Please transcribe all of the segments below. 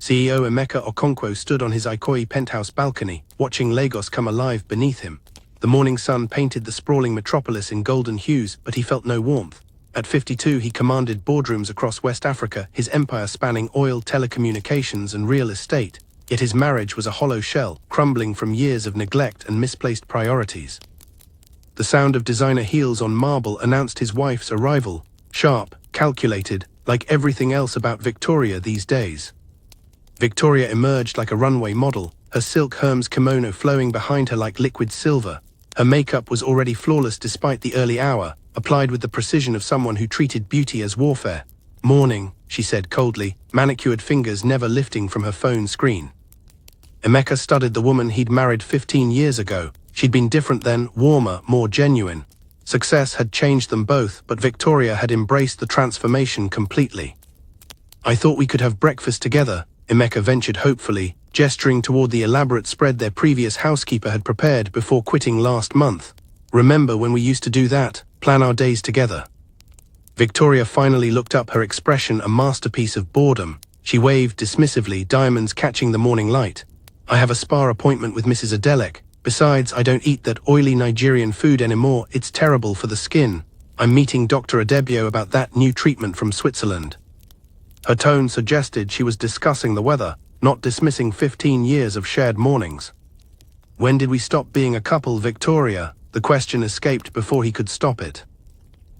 CEO Emeka Okonkwo stood on his Ikoyi penthouse balcony, watching Lagos come alive beneath him. The morning sun painted the sprawling metropolis in golden hues, but he felt no warmth. At 52, he commanded boardrooms across West Africa, his empire spanning oil, telecommunications, and real estate. Yet his marriage was a hollow shell, crumbling from years of neglect and misplaced priorities. The sound of designer heels on marble announced his wife's arrival, sharp, calculated, like everything else about Victoria these days. Victoria emerged like a runway model, her silk Hermes kimono flowing behind her like liquid silver. Her makeup was already flawless despite the early hour, applied with the precision of someone who treated beauty as warfare. "Morning," she said coldly, manicured fingers never lifting from her phone screen. Emeka studied the woman he'd married 15 years ago. She'd been different then, warmer, more genuine. Success had changed them both, but Victoria had embraced the transformation completely. "I thought we could have breakfast together," Emeka ventured hopefully, gesturing toward the elaborate spread their previous housekeeper had prepared before quitting last month. "Remember when we used to do that, plan our days together?" Victoria finally looked up, her expression a masterpiece of boredom. She waved dismissively, diamonds catching the morning light. "I have a spa appointment with Mrs. Adelek. Besides, I don't eat that oily Nigerian food anymore, it's terrible for the skin. I'm meeting Dr. Adebio about that new treatment from Switzerland." Her tone suggested she was discussing the weather, not dismissing 15 years of shared mornings. "When did we stop being a couple, Victoria?" The question escaped before he could stop it.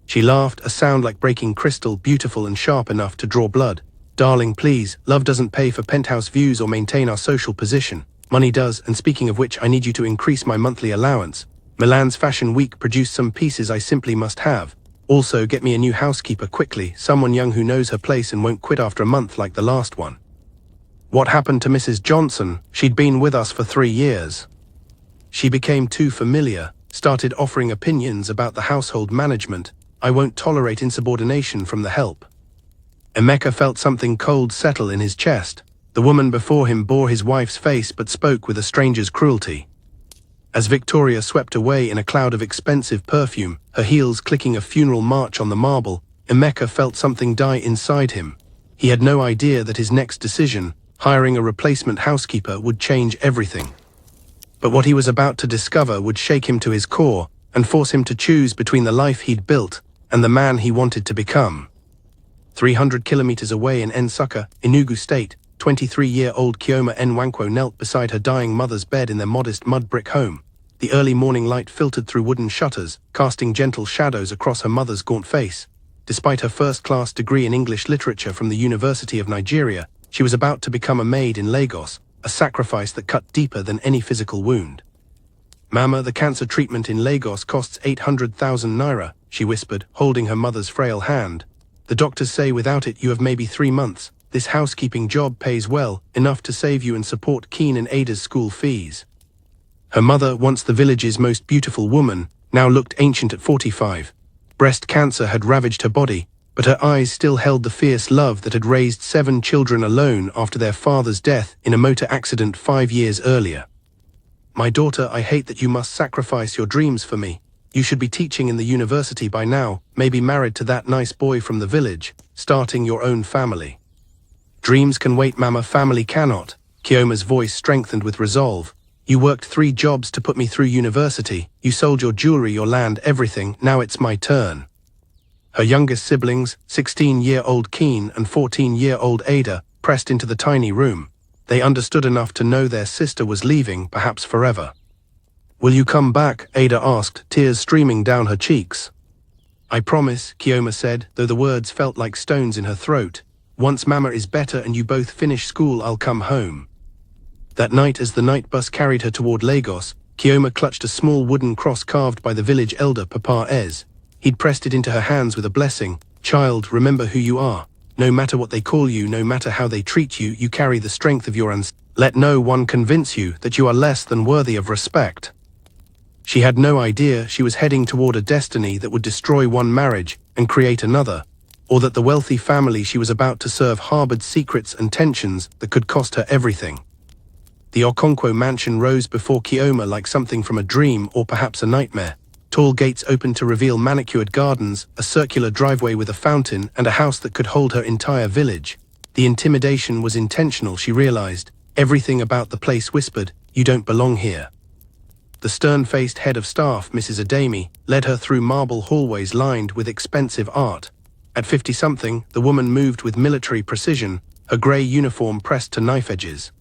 She laughed, a sound like breaking crystal, beautiful and sharp enough to draw blood. "Darling, please, love doesn't pay for penthouse views or maintain our social position. Money does, and speaking of which, I need you to increase my monthly allowance. Milan's Fashion Week produced some pieces I simply must have. Also, get me a new housekeeper quickly, someone young who knows her place and won't quit after a month like the last one." "What happened to Mrs. Johnson? She'd been with us for 3 years. She became too familiar, started offering opinions about the household management. I won't tolerate insubordination from the help." Emeka felt something cold settle in his chest. The woman before him bore his wife's face but spoke with a stranger's cruelty. As Victoria swept away in a cloud of expensive perfume, her heels clicking a funeral march on the marble, Emeka felt something die inside him. He had no idea that his next decision, hiring a replacement housekeeper, would change everything. But what he was about to discover would shake him to his core and force him to choose between the life he'd built and the man he wanted to become. 300 kilometers away in Nsukka, Enugu State, 23-year-old Chioma Nwankwo knelt beside her dying mother's bed in their modest mud-brick home. The early morning light filtered through wooden shutters, casting gentle shadows across her mother's gaunt face. Despite her first-class degree in English literature from the University of Nigeria, she was about to become a maid in Lagos, a sacrifice that cut deeper than any physical wound. "Mama, the cancer treatment in Lagos costs 800,000 naira, she whispered, holding her mother's frail hand. "The doctors say without it you have maybe 3 months. This housekeeping job pays well, enough to save you and support Keen and Ada's school fees." Her mother, once the village's most beautiful woman, now looked ancient at 45. Breast cancer had ravaged her body, but her eyes still held the fierce love that had raised 7 children alone after their father's death in a motor accident 5 years earlier. "My daughter, I hate that you must sacrifice your dreams for me. You should be teaching in the university by now, maybe married to that nice boy from the village, starting your own family." "Dreams can wait, Mama, family cannot." Chioma's voice strengthened with resolve. "You worked 3 jobs to put me through university. You sold your jewelry, your land, everything. Now it's my turn." Her youngest siblings, 16-year-old Keen and 14-year-old Ada, pressed into the tiny room. They understood enough to know their sister was leaving, perhaps forever. "Will you come back?" Ada asked, tears streaming down her cheeks. "I promise," Chioma said, though the words felt like stones in her throat. "Once Mama is better and you both finish school, I'll come home." That night, as the night bus carried her toward Lagos, Chioma clutched a small wooden cross carved by the village elder, Papa Ez. He'd pressed it into her hands with a blessing. "Child, remember who you are. No matter what they call you, no matter how they treat you, you carry the strength of your ancestors. Let no one convince you that you are less than worthy of respect." She had no idea she was heading toward a destiny that would destroy one marriage and create another, or that the wealthy family she was about to serve harbored secrets and tensions that could cost her everything. The Okonkwo mansion rose before Chioma like something from a dream or perhaps a nightmare. Tall gates opened to reveal manicured gardens, a circular driveway with a fountain, and a house that could hold her entire village. The intimidation was intentional, she realized. Everything about the place whispered, "You don't belong here." The stern-faced head of staff, Mrs. Ademi, led her through marble hallways lined with expensive art. At 50-something, the woman moved with military precision, her grey uniform pressed to knife edges.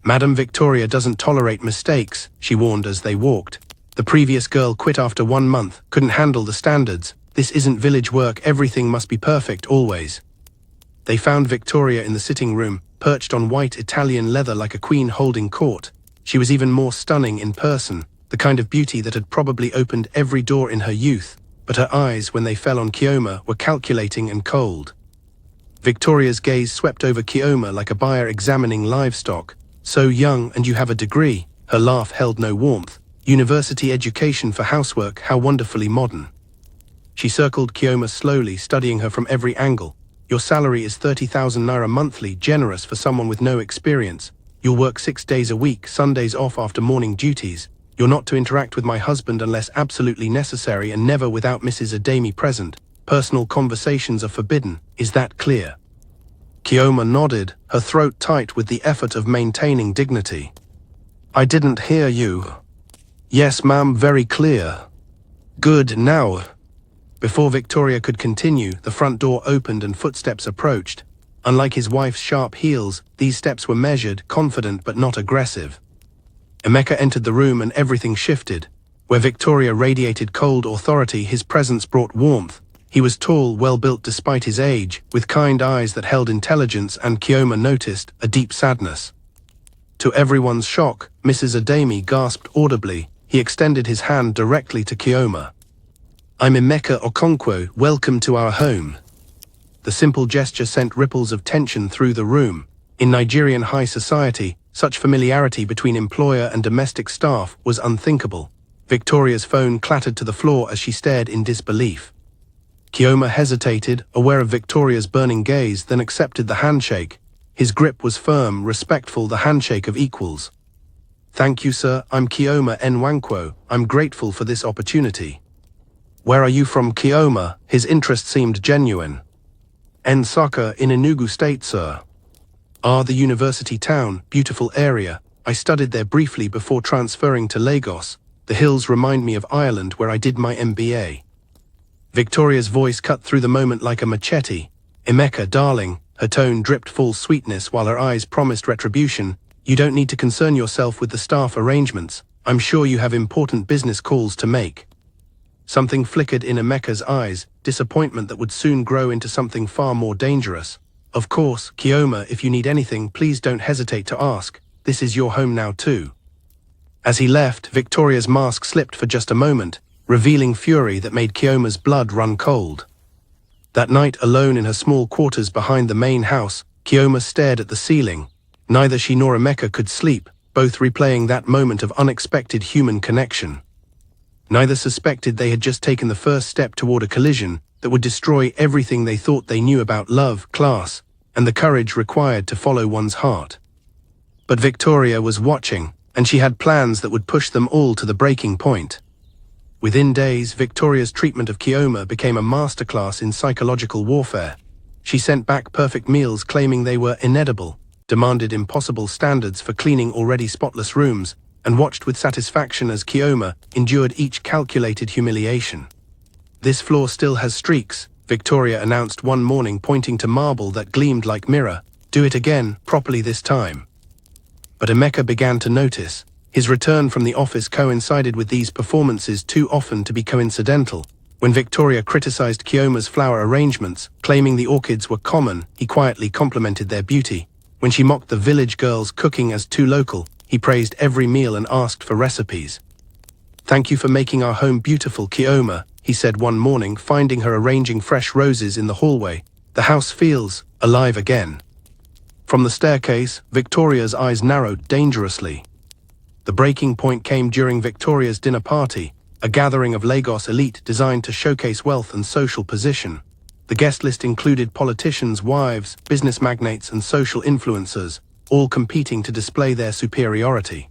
"Madam Victoria doesn't tolerate mistakes," she warned as they walked. "The previous girl quit after 1 month, couldn't handle the standards. This isn't village work, everything must be perfect always." They found Victoria in the sitting room, perched on white Italian leather like a queen holding court. She was even more stunning in person, the kind of beauty that had probably opened every door in her youth, but her eyes, when they fell on Kioma, were calculating and cold. Victoria's gaze swept over Kioma like a buyer examining livestock. "So young, and you have a degree." Her laugh held no warmth. "University education for housework, how wonderfully modern." She circled Kioma slowly, studying her from every angle. "Your salary is 30,000 naira monthly, generous for someone with no experience. You'll work 6 days a week, Sundays off after morning duties. You're not to interact with my husband unless absolutely necessary and never without Mrs. Ademi present. Personal conversations are forbidden. Is that clear?" Kioma nodded, her throat tight with the effort of maintaining dignity. "I didn't hear you." "Yes, ma'am, very clear." "Good, now." Before Victoria could continue, the front door opened and footsteps approached. Unlike his wife's sharp heels, these steps were measured, confident but not aggressive. Emeka entered the room and everything shifted. Where Victoria radiated cold authority, his presence brought warmth. He was tall, well-built despite his age, with kind eyes that held intelligence, and Kioma noticed a deep sadness. To everyone's shock, Mrs. Ademi gasped audibly. He extended his hand directly to Kioma. "I'm Emeka Okonkwo, welcome to our home." The simple gesture sent ripples of tension through the room. In Nigerian high society, such familiarity between employer and domestic staff was unthinkable. Victoria's phone clattered to the floor as she stared in disbelief. Kioma hesitated, aware of Victoria's burning gaze, then accepted the handshake. His grip was firm, respectful, the handshake of equals. "Thank you, sir. I'm Kioma Nwankwo. I'm grateful for this opportunity." "Where are you from, Kioma?" His interest seemed genuine. "Nsaka in Enugu State, sir." "Ah, the university town, beautiful area. I studied there briefly before transferring to Lagos. The hills remind me of Ireland, where I did my MBA." Victoria's voice cut through the moment like a machete. "Emeka, darling." Her tone dripped full sweetness while her eyes promised retribution. "You don't need to concern yourself with the staff arrangements. I'm sure you have important business calls to make." Something flickered in Emeka's eyes, disappointment that would soon grow into something far more dangerous. "Of course, Kioma, if you need anything, please don't hesitate to ask. This is your home now too." As he left, Victoria's mask slipped for just a moment, revealing fury that made Kioma's blood run cold. That night, alone in her small quarters behind the main house, Kioma stared at the ceiling. Neither she nor Emeka could sleep, both replaying that moment of unexpected human connection. Neither suspected they had just taken the first step toward a collision that would destroy everything they thought they knew about love, class, and the courage required to follow one's heart. But Victoria was watching, and she had plans that would push them all to the breaking point. Within days, Victoria's treatment of Kioma became a masterclass in psychological warfare. She sent back perfect meals claiming they were inedible, demanded impossible standards for cleaning already spotless rooms, and watched with satisfaction as Kioma endured each calculated humiliation. "This floor still has streaks," Victoria announced one morning, pointing to marble that gleamed like mirror. "Do it again, properly this time." But Emeka began to notice. His return from the office coincided with these performances too often to be coincidental. When Victoria criticized Kioma's flower arrangements, claiming the orchids were common, he quietly complimented their beauty. When she mocked the village girls' cooking as too local, he praised every meal and asked for recipes. "Thank you for making our home beautiful, Kioma," he said one morning, finding her arranging fresh roses in the hallway. "The house feels alive again." From the staircase, Victoria's eyes narrowed dangerously. The breaking point came during Victoria's dinner party, a gathering of Lagos elite designed to showcase wealth and social position. The guest list included politicians' wives, business magnates, and social influencers, all competing to display their superiority.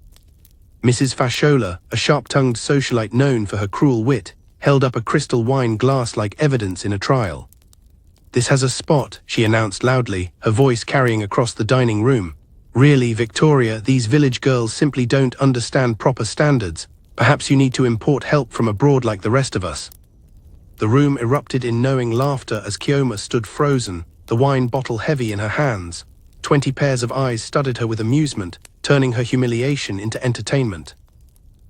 Mrs. Fashola, a sharp-tongued socialite known for her cruel wit, held up a crystal wine glass like evidence in a trial. "This has a spot," she announced loudly, her voice carrying across the dining room. "Really, Victoria, these village girls simply don't understand proper standards. Perhaps you need to import help from abroad like the rest of us." The room erupted in knowing laughter as Kioma stood frozen, the wine bottle heavy in her hands. 20 pairs of eyes studied her with amusement, turning her humiliation into entertainment.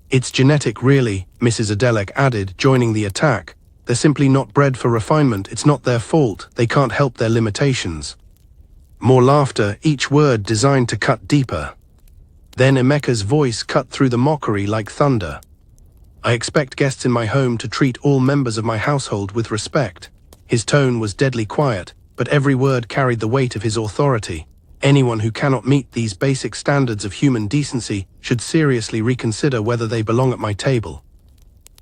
"It's genetic, really," Mrs. Adelek added, joining the attack. "They're simply not bred for refinement. It's not their fault. They can't help their limitations." More laughter, each word designed to cut deeper. Then Emeka's voice cut through the mockery like thunder. "I expect guests in my home to treat all members of my household with respect." His tone was deadly quiet, but every word carried the weight of his authority. Anyone who cannot meet these basic standards of human decency should seriously reconsider whether they belong at my table.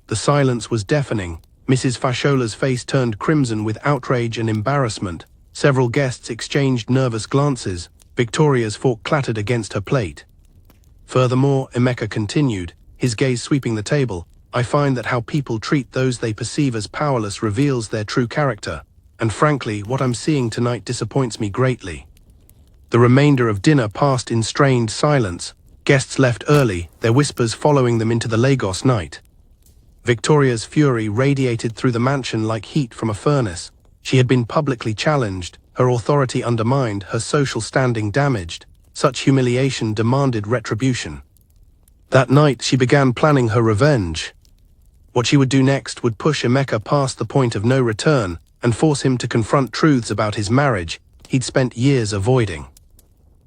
The silence was deafening. Mrs. Fashola's face turned crimson with outrage and embarrassment. Several guests exchanged nervous glances. Victoria's fork clattered against her plate. Furthermore, Emeka continued, his gaze sweeping the table, "I find that how people treat those they perceive as powerless reveals their true character. And frankly, what I'm seeing tonight disappoints me greatly." The remainder of dinner passed in strained silence. Guests left early, their whispers following them into the Lagos night. Victoria's fury radiated through the mansion like heat from a furnace. She had been publicly challenged, her authority undermined, her social standing damaged. Such humiliation demanded retribution. That night she began planning her revenge. What she would do next would push Emeka past the point of no return and force him to confront truths about his marriage he'd spent years avoiding.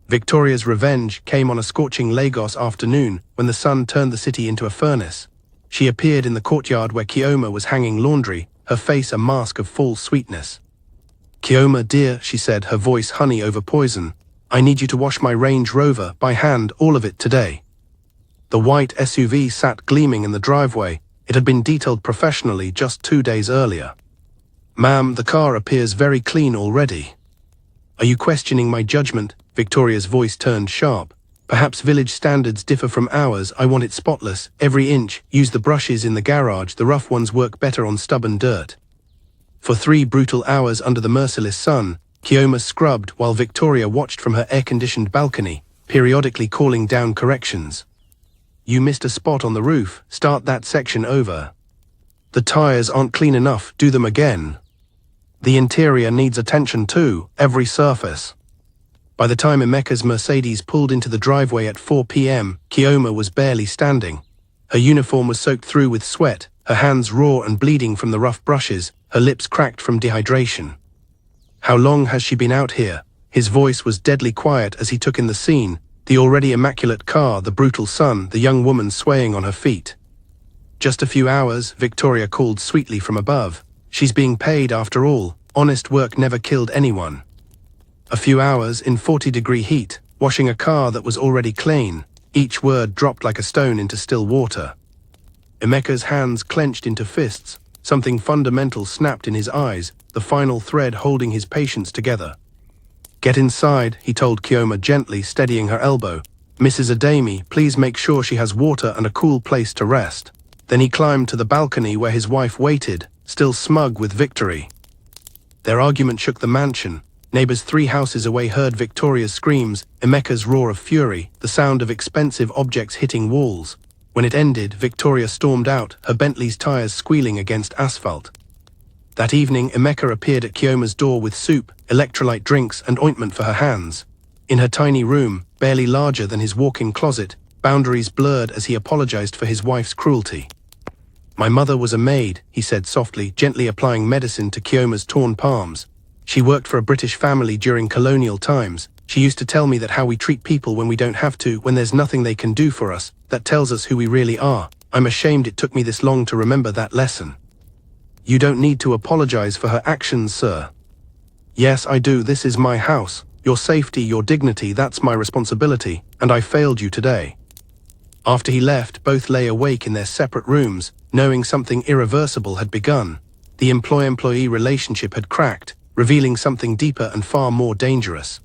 Victoria's revenge came on a scorching Lagos afternoon when the sun turned the city into a furnace. She appeared in the courtyard where Kioma was hanging laundry, her face a mask of false sweetness. "Kioma, dear," she said, her voice honey over poison, "I need you to wash my Range Rover, by hand, all of it today." The white SUV sat gleaming in the driveway. It had been detailed professionally just 2 days earlier. "Ma'am, the car appears very clean already." "Are you questioning my judgment?" Victoria's voice turned sharp. "Perhaps village standards differ from ours. I want it spotless, every inch. Use the brushes in the garage, the rough ones work better on stubborn dirt." For 3 brutal hours under the merciless sun, Kioma scrubbed while Victoria watched from her air-conditioned balcony, periodically calling down corrections. "You missed a spot on the roof, start that section over." "The tires aren't clean enough, do them again." "The interior needs attention too, every surface." By the time Emeka's Mercedes pulled into the driveway at 4 p.m., Kioma was barely standing. Her uniform was soaked through with sweat, her hands raw and bleeding from the rough brushes, her lips cracked from dehydration. "How long has she been out here?" His voice was deadly quiet as he took in the scene, the already immaculate car, the brutal sun, the young woman swaying on her feet. "Just a few hours," Victoria called sweetly from above. "She's being paid after all. Honest work never killed anyone." A few hours in 40-degree heat, washing a car that was already clean. Each word dropped like a stone into still water. Emeka's hands clenched into fists. Something fundamental snapped in his eyes, the final thread holding his patience together. "Get inside," he told Kioma gently, steadying her elbow. "Mrs. Ademi, please make sure she has water and a cool place to rest." Then he climbed to the balcony where his wife waited, still smug with victory. Their argument shook the mansion. Neighbors 3 houses away heard Victoria's screams, Emeka's roar of fury, the sound of expensive objects hitting walls. When it ended, Victoria stormed out, her Bentley's tires squealing against asphalt. That evening, Emeka appeared at Kioma's door with soup, electrolyte drinks, and ointment for her hands. In her tiny room, barely larger than his walk-in closet, boundaries blurred as he apologized for his wife's cruelty. "My mother was a maid," he said softly, gently applying medicine to Kioma's torn palms. "She worked for a British family during colonial times. She used to tell me that how we treat people when we don't have to, when there's nothing they can do for us, that tells us who we really are. I'm ashamed it took me this long to remember that lesson." "You don't need to apologize for her actions, sir." "Yes, I do. This is my house. Your safety, your dignity, that's my responsibility, and I failed you today." After he left, both lay awake in their separate rooms, knowing something irreversible had begun. The employee-employee relationship had cracked, revealing something deeper and far more dangerous.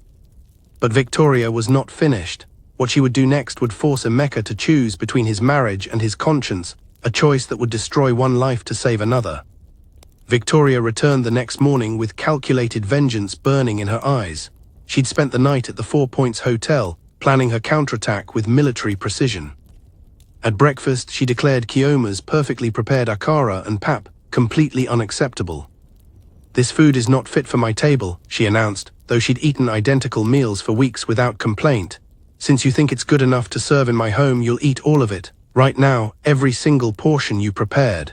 But Victoria was not finished. What she would do next would force Emeka to choose between his marriage and his conscience, a choice that would destroy one life to save another. Victoria returned the next morning with calculated vengeance burning in her eyes. She'd spent the night at the 4 Points Hotel, planning her counterattack with military precision. At breakfast, she declared Kioma's perfectly prepared akara and pap completely unacceptable. "This food is not fit for my table," she announced, though she'd eaten identical meals for weeks without complaint. "Since you think it's good enough to serve in my home, you'll eat all of it. Right now, every single portion you prepared."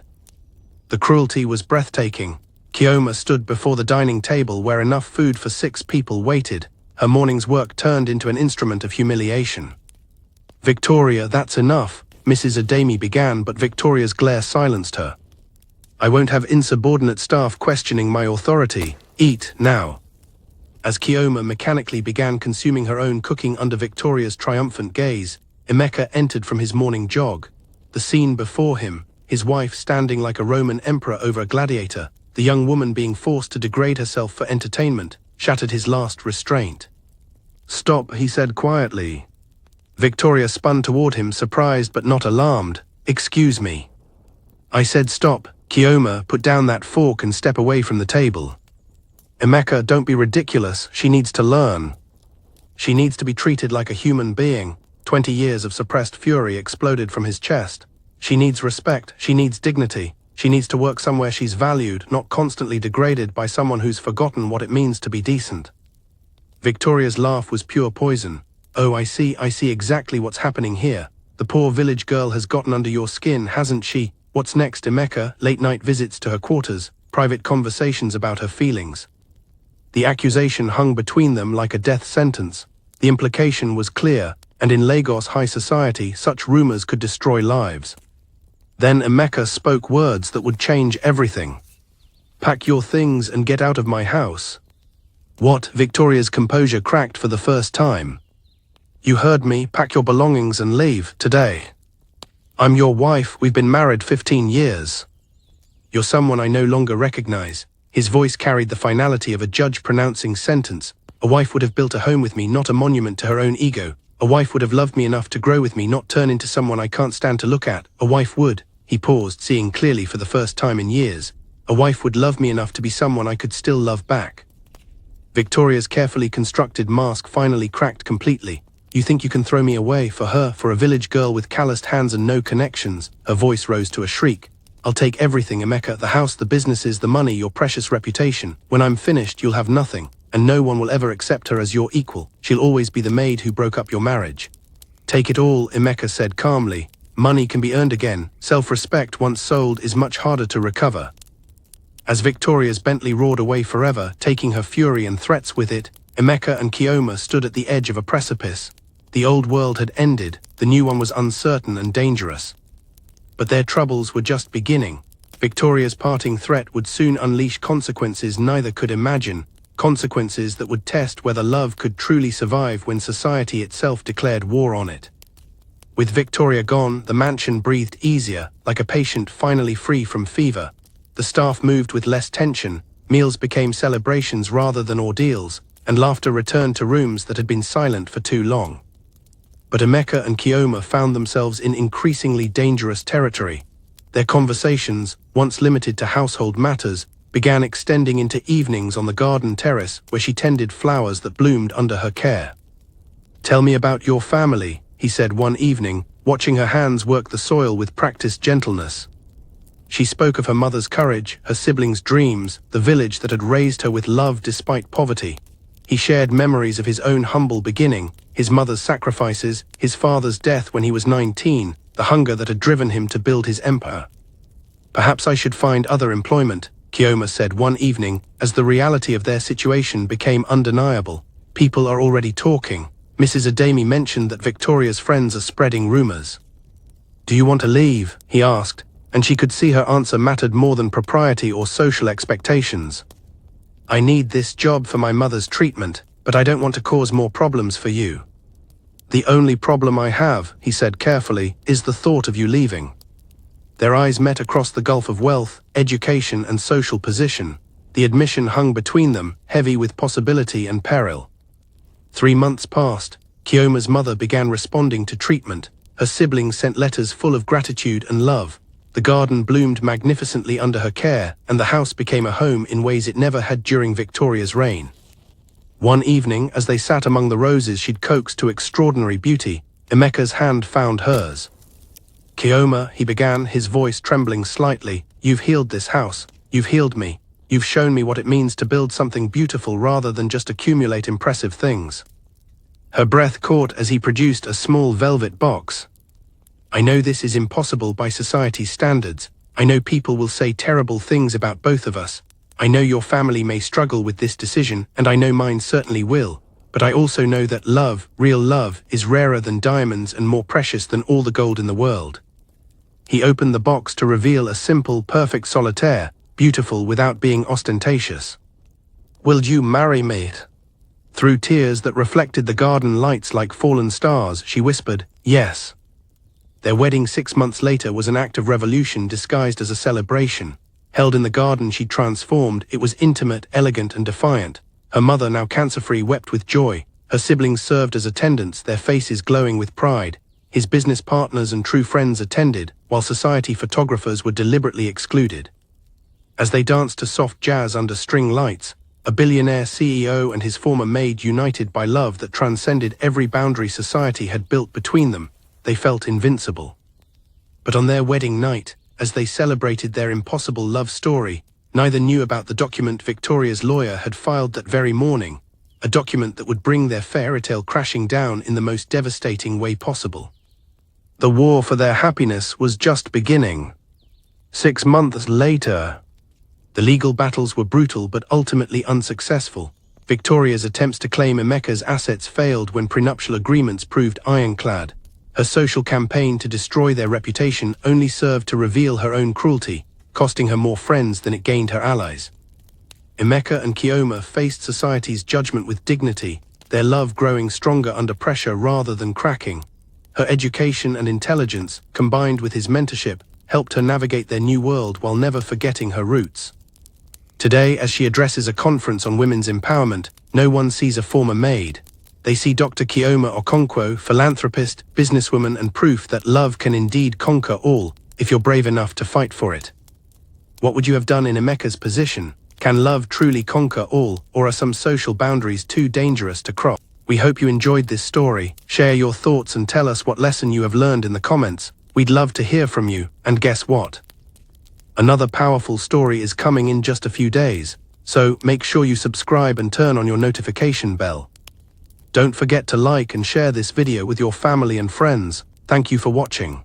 The cruelty was breathtaking. Kioma stood before the dining table where enough food for 6 people waited. Her morning's work turned into an instrument of humiliation. "Victoria, that's enough," Mrs. Ademi began, but Victoria's glare silenced her. "I won't have insubordinate staff questioning my authority. Eat, now." As Kioma mechanically began consuming her own cooking under Victoria's triumphant gaze, Emeka entered from his morning jog. The scene before him, his wife standing like a Roman emperor over a gladiator, the young woman being forced to degrade herself for entertainment, shattered his last restraint. "Stop," he said quietly. Victoria spun toward him, surprised but not alarmed. "Excuse me." "I said stop." Kioma, put down that fork and step away from the table. "Emeka, don't be ridiculous. She needs to learn. She needs to be treated like a human being." 20 years of suppressed fury exploded from his chest. "She needs respect. She needs dignity. She needs to work somewhere she's valued, not constantly degraded by someone who's forgotten what it means to be decent." Victoria's laugh was pure poison. "Oh, I see exactly what's happening here. The poor village girl has gotten under your skin, hasn't she? What's next, Emeka?" Late-night visits to her quarters, private conversations about her feelings. The accusation hung between them like a death sentence. The implication was clear, and in Lagos high society, such rumors could destroy lives. Then Emeka spoke words that would change everything. "Pack your things and get out of my house." "What?" Victoria's composure cracked for the first time. "You heard me. Pack your belongings and leave, today. I'm your wife. We've been married 15 years. You're someone I no longer recognize." His voice carried the finality of a judge pronouncing sentence. "A wife would have built a home with me, not a monument to her own ego. A wife would have loved me enough to grow with me, not turn into someone I can't stand to look at. A wife would," he paused, seeing clearly for the first time in years, "a wife would love me enough to be someone I could still love back." Victoria's carefully constructed mask finally cracked completely. "You think you can throw me away for her, for a village girl with calloused hands and no connections?" Her voice rose to a shriek. "I'll take everything, Emeka, the house, the businesses, the money, your precious reputation. When I'm finished, you'll have nothing, and no one will ever accept her as your equal. She'll always be the maid who broke up your marriage." "Take it all," Emeka said calmly. "Money can be earned again. Self-respect once sold is much harder to recover." As Victoria's Bentley roared away forever, taking her fury and threats with it, Emeka and Kioma stood at the edge of a precipice. The old world had ended, the new one was uncertain and dangerous. But their troubles were just beginning. Victoria's parting threat would soon unleash consequences neither could imagine, consequences that would test whether love could truly survive when society itself declared war on it. With Victoria gone, the mansion breathed easier, like a patient finally free from fever. The staff moved with less tension, meals became celebrations rather than ordeals, and laughter returned to rooms that had been silent for too long. But Emeka and Kioma found themselves in increasingly dangerous territory. Their conversations, once limited to household matters, began extending into evenings on the garden terrace where she tended flowers that bloomed under her care. "Tell me about your family," he said one evening, watching her hands work the soil with practiced gentleness. She spoke of her mother's courage, her siblings' dreams, the village that had raised her with love despite poverty. He shared memories of his own humble beginning, his mother's sacrifices, his father's death when he was 19, the hunger that had driven him to build his empire. "Perhaps I should find other employment," Kioma said one evening, as the reality of their situation became undeniable. "People are already talking." Mrs. Ademi mentioned that Victoria's friends are spreading rumors. "Do you want to leave?" he asked, and she could see her answer mattered more than propriety or social expectations. "I need this job for my mother's treatment, but I don't want to cause more problems for you." "The only problem I have," he said carefully, "is the thought of you leaving." Their eyes met across the gulf of wealth, education, and social position. The admission hung between them, heavy with possibility and peril. 3 months passed. Kioma's mother began responding to treatment. Her siblings sent letters full of gratitude and love. The garden bloomed magnificently under her care, and the house became a home in ways it never had during Victoria's reign. One evening, as they sat among the roses she'd coaxed to extraordinary beauty, Emeka's hand found hers. "Kioma," he began, his voice trembling slightly, "you've healed this house. You've healed me. You've shown me what it means to build something beautiful rather than just accumulate impressive things." Her breath caught as he produced a small velvet box. "I know this is impossible by society's standards. I know people will say terrible things about both of us. I know your family may struggle with this decision, and I know mine certainly will. But I also know that love, real love, is rarer than diamonds and more precious than all the gold in the world." He opened the box to reveal a simple, perfect solitaire, beautiful without being ostentatious. "Will you marry me?" Through tears that reflected the garden lights like fallen stars, she whispered, "Yes." Their wedding 6 months later was an act of revolution disguised as a celebration. Held in the garden she'd transformed, it was intimate, elegant, and defiant. Her mother, now cancer-free, wept with joy. Her siblings served as attendants, their faces glowing with pride. His business partners and true friends attended, while society photographers were deliberately excluded. As they danced to soft jazz under string lights, a billionaire CEO and his former maid united by love that transcended every boundary society had built between them. They felt invincible. But on their wedding night, as they celebrated their impossible love story, neither knew about the document Victoria's lawyer had filed that very morning, a document that would bring their fairy tale crashing down in the most devastating way possible. The war for their happiness was just beginning. 6 months later, the legal battles were brutal but ultimately unsuccessful. Victoria's attempts to claim Emeka's assets failed when prenuptial agreements proved ironclad. Her social campaign to destroy their reputation only served to reveal her own cruelty, costing her more friends than it gained her allies. Emeka and Kioma faced society's judgment with dignity, their love growing stronger under pressure rather than cracking. Her education and intelligence, combined with his mentorship, helped her navigate their new world while never forgetting her roots. Today, as she addresses a conference on women's empowerment, no one sees a former maid. They see Dr. Kioma Okonkwo, philanthropist, businesswoman, and proof that love can indeed conquer all, if you're brave enough to fight for it. What would you have done in Emeka's position? Can love truly conquer all, or are some social boundaries too dangerous to cross? We hope you enjoyed this story. Share your thoughts and tell us what lesson you have learned in the comments. We'd love to hear from you, and guess what? Another powerful story is coming in just a few days, so make sure you subscribe and turn on your notification bell. Don't forget to like and share this video with your family and friends. Thank you for watching.